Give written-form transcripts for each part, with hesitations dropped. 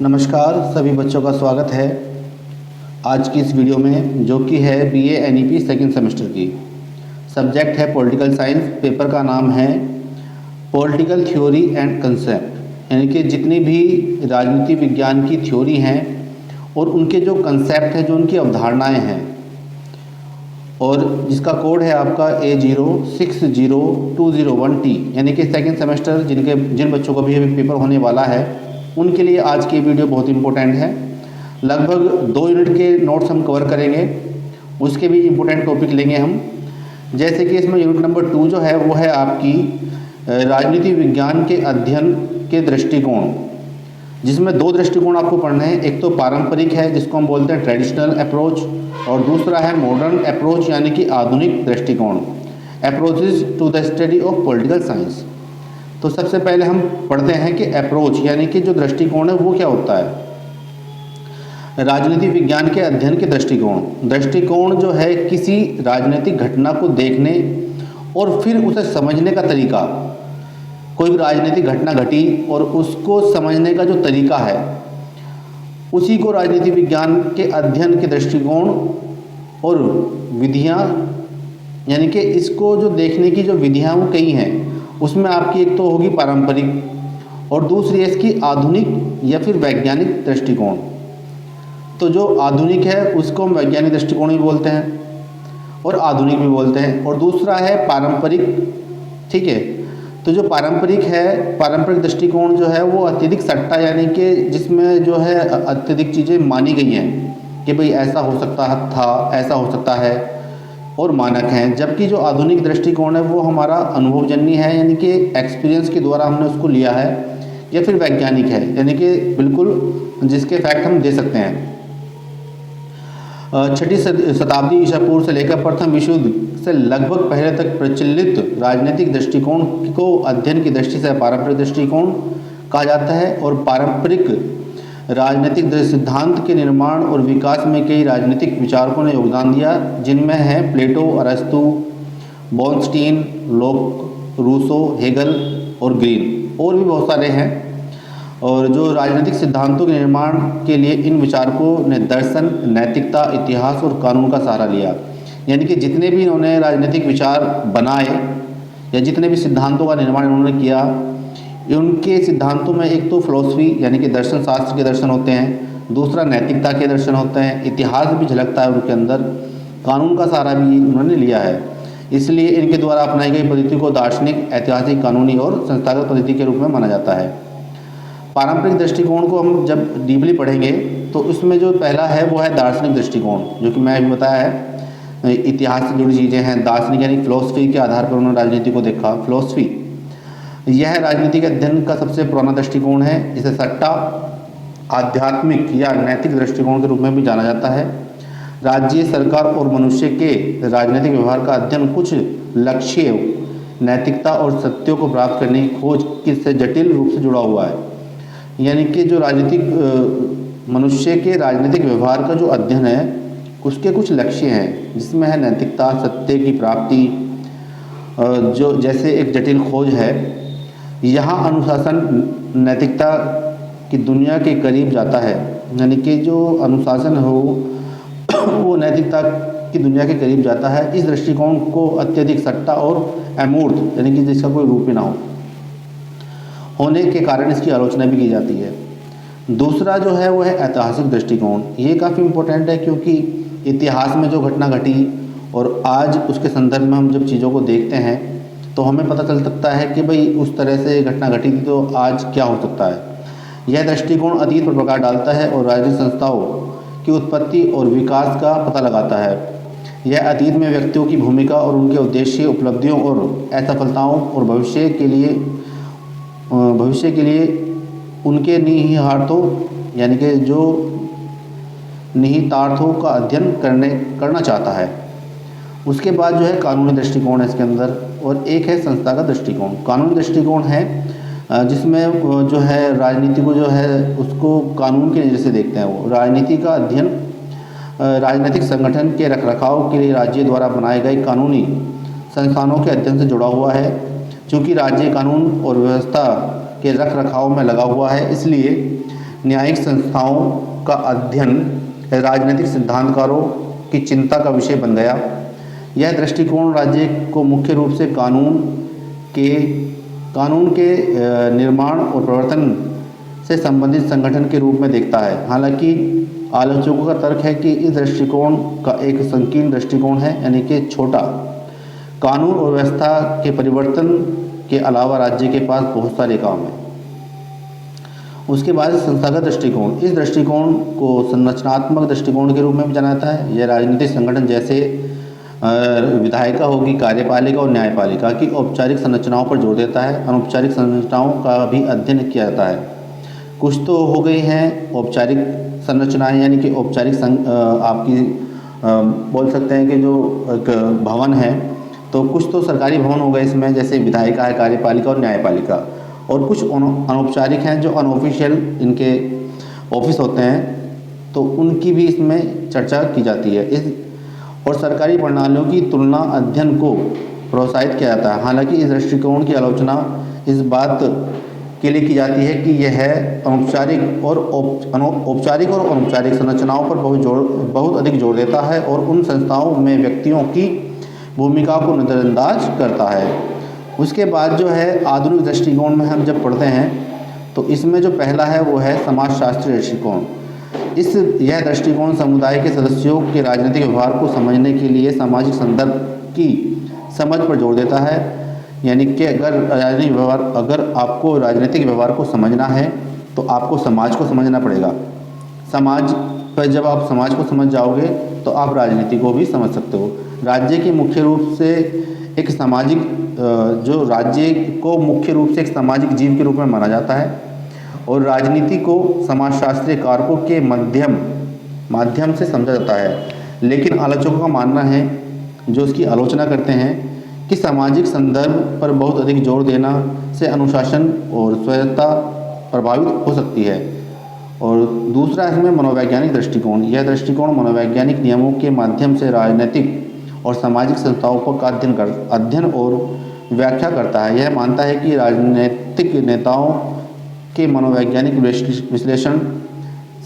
नमस्कार, सभी बच्चों का स्वागत है आज की इस वीडियो में, जो कि है बीए एनईपी सेकंड सेमेस्टर की। सब्जेक्ट है पॉलिटिकल साइंस। पेपर का नाम है पॉलिटिकल थ्योरी एंड कंसेप्ट, यानी कि जितनी भी राजनीति विज्ञान की थ्योरी हैं और उनके जो कंसेप्ट हैं, जो उनकी अवधारणाएं हैं, और जिसका कोड है आपका A060201T, यानी कि सेकंड सेमेस्टर जिन बच्चों को भी अभी पेपर होने वाला है उनके लिए आज की वीडियो बहुत इंपॉर्टेंट है। लगभग 2 यूनिट के नोट्स हम कवर करेंगे, उसके भी इम्पोर्टेंट टॉपिक लेंगे हम। जैसे कि इसमें यूनिट नंबर 2 जो है वो है आपकी राजनीति विज्ञान के अध्ययन के दृष्टिकोण, जिसमें 2 दृष्टिकोण आपको पढ़ने हैं। एक तो पारंपरिक है, जिसको हम बोलते हैं ट्रेडिशनल अप्रोच, और दूसरा है मॉडर्न अप्रोच, यानी कि आधुनिक दृष्टिकोण, approaches to the study of political science. तो सबसे पहले हम पढ़ते हैं कि अप्रोच यानी कि जो दृष्टिकोण है वो क्या होता है। राजनीति विज्ञान के अध्ययन के दृष्टिकोण जो है किसी राजनीतिक घटना को देखने और फिर उसे समझने का तरीका। कोई भी राजनीतिक घटना घटी और उसको समझने का जो तरीका है, उसी को राजनीति विज्ञान के अध्ययन के दृष्टिकोण और विधियां, यानी कि इसको जो देखने की जो विधियां वो कई हैं। उसमें आपकी एक तो होगी पारंपरिक और दूसरी है इसकी आधुनिक या फिर वैज्ञानिक दृष्टिकोण। तो जो आधुनिक है उसको हम वैज्ञानिक दृष्टिकोण भी बोलते हैं और आधुनिक भी बोलते हैं, और दूसरा है पारंपरिक। ठीक है, तो जो पारंपरिक दृष्टिकोण जो है वो अत्यधिक सट्टा, यानी कि जिसमें जो है अत्यधिक चीज़ें मानी गई हैं कि भाई ऐसा हो सकता था, ऐसा हो सकता है, और मानक हैं। जबकि जो आधुनिक दृष्टिकोण है वो हमारा अनुभवजन्य है, यानी कि एक्सपीरियंस के द्वारा हमने उसको लिया है, या फिर वैज्ञानिक है, यानी कि बिल्कुल जिसके फैक्ट हम दे सकते हैं। 6वीं शताब्दी ईसा पूर्व से लेकर प्रथम विश्व युद्ध से लगभग पहले तक प्रचलित राजनीतिक दृष्टिकोण को अध्ययन की दृष्टि से पारंपरिक दृष्टिकोण कहा जाता है। और पारंपरिक राजनीतिक सिद्धांत के निर्माण और विकास में कई राजनीतिक विचारकों ने योगदान दिया, जिनमें हैं प्लेटो, अरस्तु, बोर्नस्टीन, लोक, रूसो, हेगल और ग्रीन, और भी बहुत सारे हैं। और जो राजनीतिक सिद्धांतों के निर्माण के लिए इन विचारकों ने दर्शन, नैतिकता, इतिहास और कानून का सहारा लिया। यानी कि जितने भी इन्होंने राजनीतिक विचार बनाए या जितने भी सिद्धांतों का निर्माण इन्होंने किया, उनके सिद्धांतों में एक तो फिलॉसफी यानी कि दर्शन शास्त्र के दर्शन होते हैं, दूसरा नैतिकता के दर्शन होते हैं, इतिहास भी झलकता है उनके अंदर, कानून का सहारा भी उन्होंने लिया है। इसलिए इनके द्वारा अपनाई गई पद्धति को दार्शनिक, ऐतिहासिक, कानूनी और संस्थागत पद्धति के रूप में माना जाता है। पारंपरिक दृष्टिकोण को हम जब डीपली पढ़ेंगे तो उसमें जो पहला है वो है दार्शनिक दृष्टिकोण, जो कि मैं अभी बताया है। इतिहास से जुड़ी चीज़ें हैं। दार्शनिक यानी फिलॉसफी के आधार पर उन्होंने राजनीति को देखा। फिलॉसफी यह राजनीति के अध्ययन का सबसे पुराना दृष्टिकोण है। इसे सट्टा, आध्यात्मिक या नैतिक दृष्टिकोण के रूप में भी जाना जाता है। राज्य, सरकार और मनुष्य के राजनीतिक व्यवहार का अध्ययन कुछ लक्ष्यों, नैतिकता और सत्यों को प्राप्त करने की खोज से जटिल रूप से जुड़ा हुआ है। यानी कि जो मनुष्य के राजनीतिक व्यवहार का जो अध्ययन है उसके कुछ लक्ष्य हैं, जिसमें है नैतिकता, सत्य की प्राप्ति, जो जैसे एक जटिल खोज है। यहाँ अनुशासन नैतिकता की दुनिया के करीब जाता है, यानी कि जो अनुशासन हो वो नैतिकता की दुनिया के करीब जाता है। इस दृष्टिकोण को अत्यधिक सट्टा और अमूर्त, यानी कि जिसका कोई रूप ही ना हो, होने के कारण इसकी आलोचना भी की जाती है। दूसरा जो है वो है ऐतिहासिक दृष्टिकोण। ये काफ़ी इम्पोर्टेंट है, क्योंकि इतिहास में जो घटना घटी और आज उसके संदर्भ में हम जब चीज़ों को देखते हैं तो हमें पता चल सकता है कि भाई उस तरह से घटना घटी थी तो आज क्या हो सकता है। यह दृष्टिकोण अतीत पर प्रकाश डालता है और राजनीतिक संस्थाओं की उत्पत्ति और विकास का पता लगाता है। यह अतीत में व्यक्तियों की भूमिका और उनके उद्देश्य, उपलब्धियों और असफलताओं और भविष्य के लिए उनके निहितार्थों, यानी कि जो निहितार्थों का अध्ययन करना चाहता है। उसके बाद जो है कानूनी दृष्टिकोण है इसके अंदर, और एक है संस्थागत दृष्टिकोण। कानूनी दृष्टिकोण है जिसमें जो है राजनीति को जो है उसको कानून की नज़र से देखते हैं। वो राजनीति का अध्ययन राजनीतिक संगठन के रखरखाव के लिए राज्य द्वारा बनाए गए कानूनी संस्थानों के अध्ययन से जुड़ा हुआ है। चूँकि राज्य कानून और व्यवस्था के रख रखाव में लगा हुआ है, इसलिए न्यायिक संस्थाओं का अध्ययन राजनीतिक सिद्धांतकारों की चिंता का विषय बन गया। यह दृष्टिकोण राज्य को मुख्य रूप से कानून के निर्माण और प्रवर्तन से संबंधित संगठन के रूप में देखता है। हालांकि आलोचकों का तर्क है कि इस दृष्टिकोण का एक संकीर्ण दृष्टिकोण है, यानी कि छोटा। कानून और व्यवस्था के परिवर्तन के अलावा राज्य के पास बहुत सारे काम हैं। उसके बाद संस्थागत दृष्टिकोण, इस दृष्टिकोण को संरचनात्मक दृष्टिकोण के रूप में भी जाना जाता है। यह राजनीतिक संगठन जैसे विधायिका होगी, कार्यपालिका और न्यायपालिका की औपचारिक संरचनाओं पर जोर देता है। अनौपचारिक संरचनाओं का भी अध्ययन किया जाता है। कुछ तो हो गई हैं औपचारिक संरचनाएं, यानी कि औपचारिक आपकी बोल सकते हैं कि जो एक भवन है, तो कुछ तो सरकारी भवन हो गए इसमें, जैसे विधायिका है, कार्यपालिका और न्यायपालिका। और कुछ अनौपचारिक हैं जो अनऑफिशियल इनके ऑफिस होते हैं, तो उनकी भी इसमें चर्चा की जाती है। और सरकारी प्रणालियों की तुलना अध्ययन को प्रोत्साहित किया जाता है। हालांकि इस दृष्टिकोण की आलोचना इस बात के लिए की जाती है कि यह औपचारिक और अनौपचारिक संरचनाओं पर बहुत अधिक जोर देता है और उन संस्थाओं में व्यक्तियों की भूमिका को नज़रअंदाज करता है। उसके बाद जो है आधुनिक दृष्टिकोण में हम जब पढ़ते हैं तो इसमें जो पहला है वो है समाजशास्त्रीय दृष्टिकोण। यह दृष्टिकोण समुदाय के सदस्यों के राजनीतिक व्यवहार को समझने के लिए सामाजिक संदर्भ की समझ पर जोर देता है। यानी कि अगर आपको राजनीतिक व्यवहार को समझना है तो आपको समाज को समझना पड़ेगा। समाज पर जब आप समाज को समझ जाओगे तो आप राजनीति को भी समझ सकते हो। राज्य के मुख्य रूप से एक सामाजिक जो राज्य को मुख्य रूप से एक सामाजिक जीव के रूप में माना जाता है और राजनीति को समाजशास्त्रीय कारकों के माध्यम से समझा जाता है। लेकिन आलोचकों का मानना है, जो इसकी आलोचना करते हैं, कि सामाजिक संदर्भ पर बहुत अधिक जोर देना से अनुशासन और स्वायत्तता प्रभावित हो सकती है। और दूसरा इसमें मनोवैज्ञानिक दृष्टिकोण। यह दृष्टिकोण मनोवैज्ञानिक नियमों के माध्यम से राजनीतिक और सामाजिक संस्थाओं का अध्ययन और व्याख्या करता है। यह मानता है कि राजनीतिक नेताओं के मनोवैज्ञानिक विश्लेषण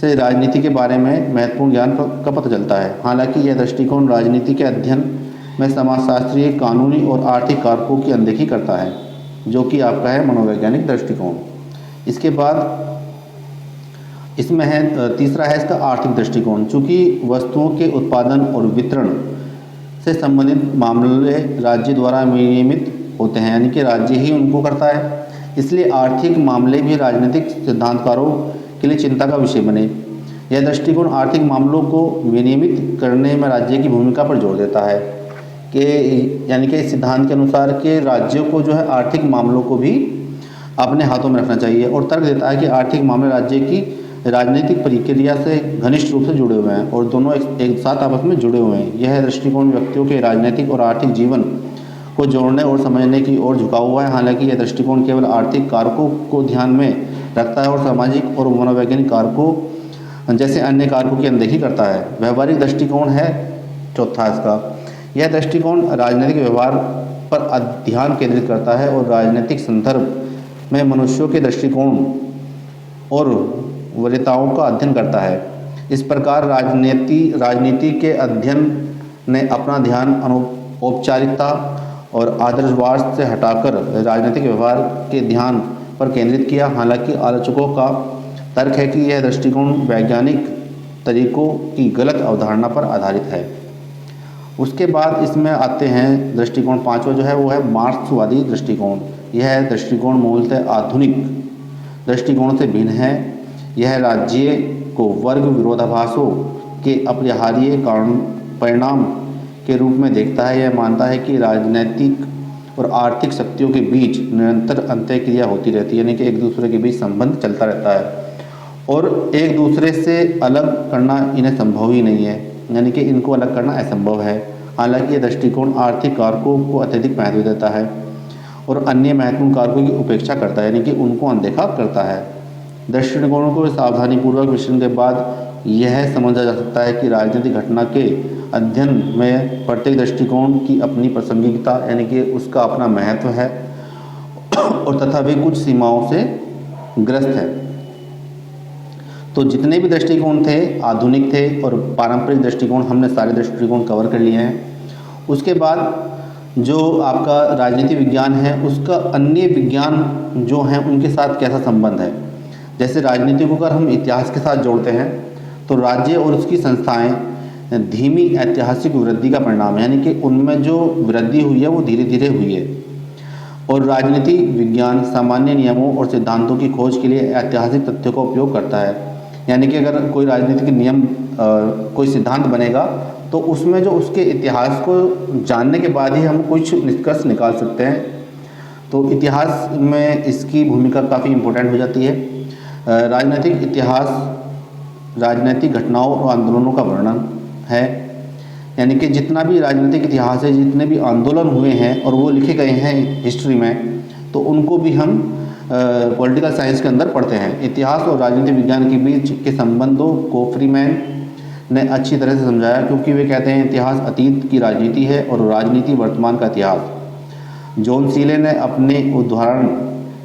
से राजनीति के बारे में महत्वपूर्ण ज्ञान का पता चलता है। हालांकि यह दृष्टिकोण राजनीति के अध्ययन में समाजशास्त्रीय, कानूनी और आर्थिक कारकों की अनदेखी करता है, जो कि आपका है मनोवैज्ञानिक दृष्टिकोण। इसके बाद इसमें है तीसरा है इसका आर्थिक दृष्टिकोण। चूँकि वस्तुओं के उत्पादन और वितरण से संबंधित मामले राज्य द्वारा विनियमित होते हैं, यानी कि राज्य ही उनको करता है, इसलिए आर्थिक मामले भी राजनीतिक सिद्धांतकारों के लिए चिंता का विषय बने। यह दृष्टिकोण आर्थिक मामलों को विनियमित करने में राज्य की भूमिका पर जोर देता है कि यानी कि इस सिद्धांत के अनुसार कि राज्यों को जो है आर्थिक मामलों को भी अपने हाथों में रखना चाहिए। और तर्क देता है कि आर्थिक मामले राज्य की राजनीतिक प्रक्रिया से घनिष्ठ रूप से जुड़े हुए हैं और दोनों एक साथ आपस में जुड़े हुए हैं। यह दृष्टिकोण व्यक्तियों के राजनीतिक और आर्थिक जीवन को जोड़ने और समझने की ओर झुका हुआ है। हालांकि यह दृष्टिकोण केवल आर्थिक कारकों को ध्यान में रखता है और सामाजिक और मनोवैज्ञानिक कारकों जैसे अन्य कारकों की अनदेखी करता है। व्यवहारिक दृष्टिकोण है चौथा इसका। यह दृष्टिकोण राजनीतिक व्यवहार पर ध्यान केंद्रित करता है और राजनीतिक संदर्भ में मनुष्यों के दृष्टिकोण और वरीयताओं का अध्ययन करता है। इस प्रकार राजनीति के अध्ययन ने अपना ध्यान औपचारिकता और आदर्शवाद से हटाकर राजनीतिक व्यवहार के ध्यान पर केंद्रित किया। हालांकि आलोचकों का तर्क है कि यह दृष्टिकोण वैज्ञानिक तरीकों की गलत अवधारणा पर आधारित है। उसके बाद इसमें आते हैं दृष्टिकोण पांचवा जो है वो है मार्क्सवादी दृष्टिकोण। यह दृष्टिकोण मूलतः आधुनिक दृष्टिकोण से भिन्न है। यह राज्य को वर्ग विरोधाभासों के अपरिहार्य परिणाम के रूप में देखता है। यह मानता है कि राजनीतिक और आर्थिक शक्तियों के बीच निरंतर अंतःक्रिया होती रहती है, यानी कि एक दूसरे के बीच संबंध चलता रहता है और एक दूसरे से अलग करना इन्हें संभव ही नहीं है, यानी कि इनको अलग करना असंभव है। हालांकि यह दृष्टिकोण आर्थिक कारकों को अत्यधिक महत्व देता है और अन्य महत्वपूर्ण कारकों की उपेक्षा करता है, यानी कि उनको अनदेखा करता है। दृष्टिकोणों को सावधानीपूर्वक विश्लेषण के बाद यह समझा जा सकता है कि राजनीतिक घटना के अध्ययन में प्रत्येक दृष्टिकोण की अपनी प्रासंगिकता, यानी कि उसका अपना महत्व है और तथा वे कुछ सीमाओं से ग्रस्त है। तो जितने भी दृष्टिकोण थे आधुनिक थे और पारंपरिक दृष्टिकोण, हमने सारे दृष्टिकोण कवर कर लिए हैं। उसके बाद जो आपका राजनीति विज्ञान है उसका अन्य विज्ञान जो हैं उनके साथ कैसा संबंध है। जैसे राजनीति को अगर हम इतिहास के साथ जोड़ते हैं तो राज्य और उसकी संस्थाएं धीमी ऐतिहासिक वृद्धि का परिणाम है, यानी कि उनमें जो वृद्धि हुई है वो धीरे धीरे हुई है। और राजनीति विज्ञान सामान्य नियमों और सिद्धांतों की खोज के लिए ऐतिहासिक तथ्यों का उपयोग करता है, यानी कि अगर कोई राजनीतिक नियम कोई सिद्धांत बनेगा तो उसमें जो उसके इतिहास को जानने के बाद ही हम कुछ निष्कर्ष निकाल सकते हैं। तो इतिहास में इसकी भूमिका काफ़ी इम्पोर्टेंट हो जाती है। राजनीतिक इतिहास राजनीतिक घटनाओं और आंदोलनों का वर्णन है, यानी कि जितना भी राजनीतिक इतिहास है, जितने भी आंदोलन हुए हैं और वो लिखे गए हैं हिस्ट्री में, तो उनको भी हम पॉलिटिकल साइंस के अंदर पढ़ते हैं। इतिहास और राजनीति विज्ञान के बीच के संबंधों को फ्रीमैन ने अच्छी तरह से समझाया, क्योंकि वे कहते हैं इतिहास अतीत की राजनीति है और राजनीति वर्तमान का इतिहास। जॉन सीले ने अपने उदाहरण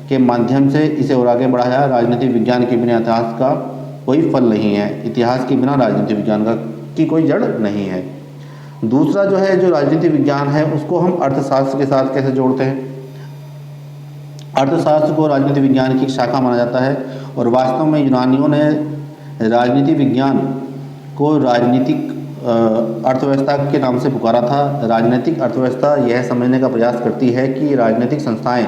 के माध्यम से इसे और आगे बढ़ाया। राजनीति विज्ञान के बिना इतिहास का कोई फल नहीं है, इतिहास के बिना राजनीति विज्ञान की कोई जड़ नहीं है। दूसरा जो है जो राजनीति विज्ञान है उसको हम अर्थशास्त्र के साथ कैसे जोड़ते हैं। अर्थशास्त्र को राजनीति विज्ञान की एक शाखा माना जाता है और वास्तव में यूनानियों ने राजनीति विज्ञान को राजनीतिक अर्थव्यवस्था के नाम से पुकारा था। राजनीतिक अर्थव्यवस्था यह समझने का प्रयास करती है कि राजनीतिक संस्थाएं,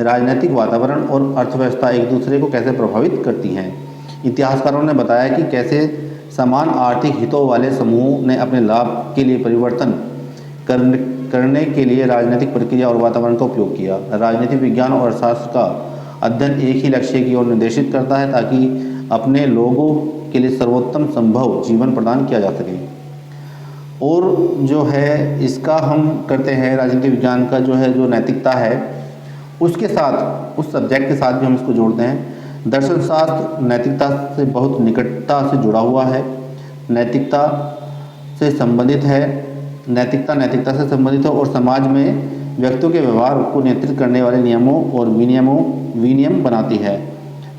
राजनीतिक वातावरण और अर्थव्यवस्था एक दूसरे को कैसे प्रभावित करती हैं। इतिहासकारों ने बताया कि कैसे समान आर्थिक हितों वाले समूहों ने अपने लाभ के लिए परिवर्तन करने के लिए राजनीतिक प्रक्रिया और वातावरण का उपयोग किया। राजनीतिक विज्ञान और अर्थशास्त्र का अध्ययन एक ही लक्ष्य की ओर निर्देशित करता है, ताकि अपने लोगों के लिए सर्वोत्तम संभव जीवन प्रदान किया जा सके। और जो है इसका हम करते हैं राजनीति विज्ञान का जो है जो नैतिकता है उसके साथ, उस सब्जेक्ट के साथ भी हम इसको जोड़ते हैं। दर्शन शास्त्र नैतिकता से बहुत निकटता से जुड़ा हुआ है, नैतिकता से संबंधित है, नैतिकता से संबंधित है और समाज में व्यक्तियों के व्यवहार को नियंत्रित करने वाले नियमों और विनियम बनाती है।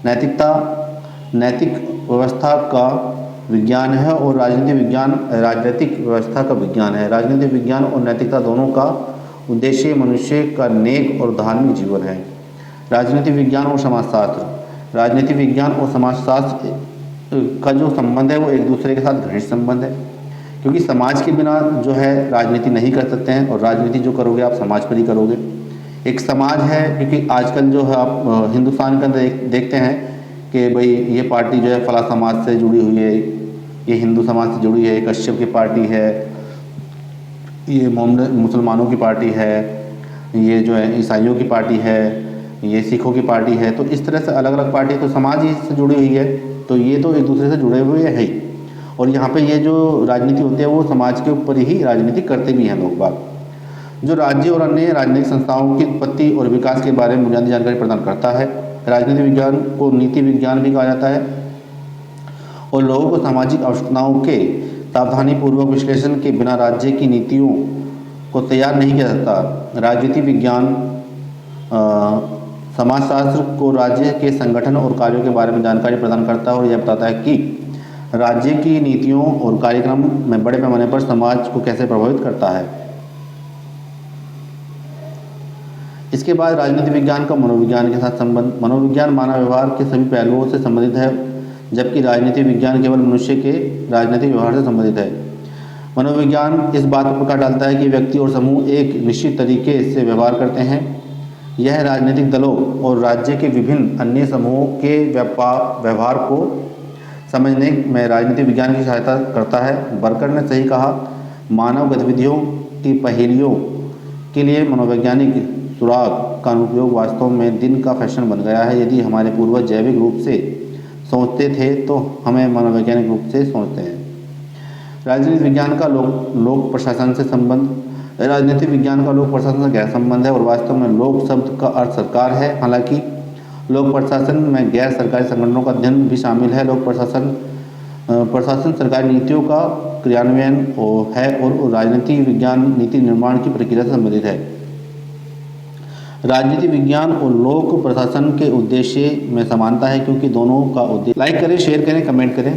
नैतिकता नैतिक व्यवस्था का विज्ञान है और राजनीति विज्ञान राजनीतिक व्यवस्था का विज्ञान है। राजनीतिक विज्ञान और नैतिकता दोनों का उद्देश्य मनुष्य का नेक और धार्मिक जीवन है। राजनीति विज्ञान और समाजशास्त्र, राजनीति विज्ञान और समाजशास्त्र का जो संबंध है वो एक दूसरे के साथ घनिष्ठ संबंध है, क्योंकि समाज के बिना जो है राजनीति नहीं कर सकते हैं और राजनीति जो करोगे आप समाज पर ही करोगे। एक समाज है, क्योंकि आजकल जो है आप हिंदुस्तान के अंदर देखते हैं कि भाई ये पार्टी जो है फला समाज से जुड़ी हुई है, ये हिंदू समाज से जुड़ी है, कश्यप की पार्टी है, ये मुसलमानों की पार्टी है, ये जो है ईसाइयों की पार्टी है, ये सिखों की पार्टी है। तो इस तरह से अलग अलग पार्टी तो समाज ही से जुड़ी हुई है, तो ये तो एक दूसरे से जुड़े हुए है ही। और यहाँ पे ये जो राजनीति होती है वो समाज के ऊपर ही राजनीति करते भी हैं लोग बाग। जो राज्य और अन्य राजनीतिक संस्थाओं की उत्पत्ति और विकास के बारे में बुनियादी जानकारी प्रदान करता है। राजनीति विज्ञान को नीति विज्ञान भी कहा जाता है और लोगों को सामाजिक आवश्यकताओं के सावधानीपूर्वक विश्लेषण के बिना राज्य की नीतियों को तैयार नहीं किया जाता। राजनीति विज्ञान समाजशास्त्र को राज्य के संगठन और कार्यों के बारे में जानकारी प्रदान करता है और यह बताता है कि राज्य की नीतियों और कार्यक्रम में बड़े पैमाने पर समाज को कैसे प्रभावित करता है। इसके बाद राजनीति विज्ञान का मनोविज्ञान के साथ संबंध। मनोविज्ञान मानव व्यवहार के सभी पहलुओं से संबंधित है, जबकि राजनीति विज्ञान केवल मनुष्य के राजनीतिक व्यवहार से संबंधित है। मनोविज्ञान इस बात पर प्रकाश डालता है कि व्यक्ति और समूह एक निश्चित तरीके से व्यवहार करते हैं। यह राजनीतिक दलों और राज्य के विभिन्न अन्य समूहों के व्यवहार को समझने में राजनीति विज्ञान की सहायता करता है। बर्कर ने सही कहा, मानव गतिविधियों की पहेलियों के लिए मनोवैज्ञानिक सुराग का उपयोग वास्तव में दिन का फैशन बन गया है। यदि हमारे पूर्वज जैविक रूप से सोचते थे तो हमें मनोवैज्ञानिक रूप से सोचते हैं। राजनीति विज्ञान का लोक प्रशासन से संबंध। राजनीति विज्ञान का लोक प्रशासन से गैर संबंध है और वास्तव में लोक शब्द का अर्थ सरकार है। हालांकि लोक प्रशासन में गैर सरकारी संगठनों का अध्ययन भी शामिल है। लोक प्रशासन सरकारी नीतियों का क्रियान्वयन है और राजनीति विज्ञान नीति निर्माण की प्रक्रिया से संबंधित है। राजनीति विज्ञान और लोक प्रशासन के उद्देश्य में समानता है क्योंकि दोनों का उद्देश्य। लाइक करें, शेयर करें, कमेंट करें।